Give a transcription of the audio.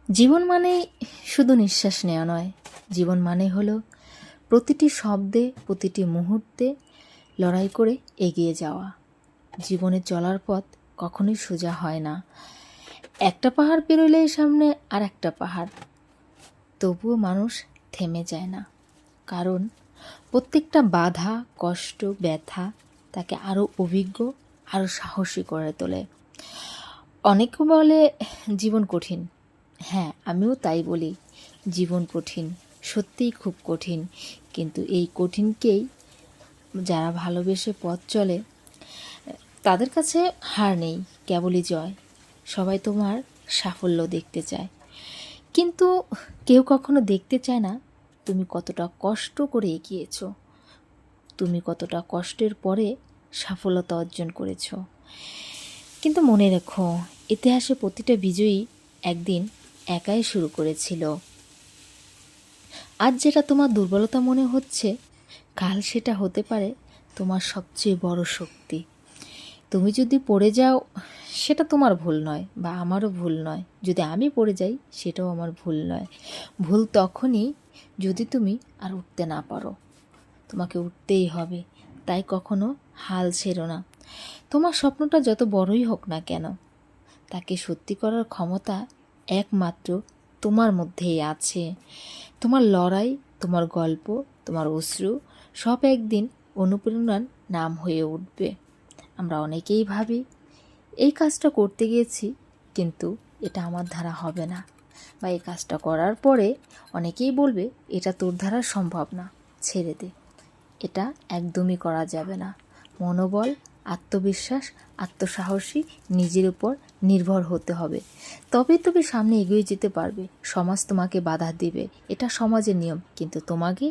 জীবন মানে শুধু নিঃশ্বাস নেওয়া নয়, জীবন মানে হলো প্রতিটি শব্দে, প্রতিটি মুহূর্তে লড়াই করে এগিয়ে যাওয়া। জীবনে চলার পথ কখনোই সোজা হয় না। একটা পাহাড় পেরোলেই সামনে আর একটা পাহাড়, তবুও মানুষ থেমে যায় না, কারণ প্রত্যেকটা বাধা, কষ্ট, ব্যথা তাকে আরও অভিজ্ঞ, আরও সাহসী করে তোলে। অনেকে বলে জীবন কঠিন। হ্যাঁ, আমিও তাই বলি, জীবন কঠিন, সত্যিই খুব কঠিন। কিন্তু এই কঠিনকেই যারা ভালোবেসে পথ চলে, তাদের কাছে হার নেই, কেবলই জয়। সবাই তোমার সাফল্য দেখতে চায়, কিন্তু কেউ কখনো দেখতে চায় না তুমি কতটা কষ্ট করে এগিয়েছো, তুমি কতটা কষ্টের পরে সফলতা অর্জন করেছো। কিন্তু মনে রেখো, ইতিহাসে প্রতিটা বিজয়ী একদিন একাই শুরু করেছিল। আজ যেটা তোমার দুর্বলতা মনে হচ্ছে, কাল সেটা হতে পারে তোমার সবচেয়ে বড় শক্তি। তুমি যদি পড়ে যাও, সেটা তোমার ভুল নয়, বা আমারও ভুল নয়। যদি আমি পড়ে যাই, সেটাও আমার ভুল নয়। ভুল তখনই যদি তুমি আর উঠতে না পারো। তোমাকে উঠতেই হবে, তাই কখনো হাল ছেড়ো না। তোমার স্বপ্নটা যত বড়ই হোক না কেন, তাকে সত্যি করার ক্ষমতা একমাত্র তোমার মধ্যেই আছে। তোমার লড়াই, তোমার গল্প, তোমার অশ্রু সব একদিন অনুপ্রেরণার নাম হয়ে উঠবে। আমরা অনেকেই ভাবি এই কাজটা করতে গিয়েছি, কিন্তু এটা আমার দ্বারা হবে না, বা এই কাজটা করার পরে অনেকেই বলবে এটা তোর দ্বারা সম্ভব না, ছেড়ে দে। এটা একদমই করা যাবে না। মনোবল, আত্মবিশ্বাস, আত্মসাহসী, নিজের উপর নির্ভর হতে হবে, তবেই তুমি সামনে এগিয়ে যেতে পারবে। সমাজ তোমাকে বাধা দিবে, এটা সমাজের নিয়ম, কিন্তু তোমাকে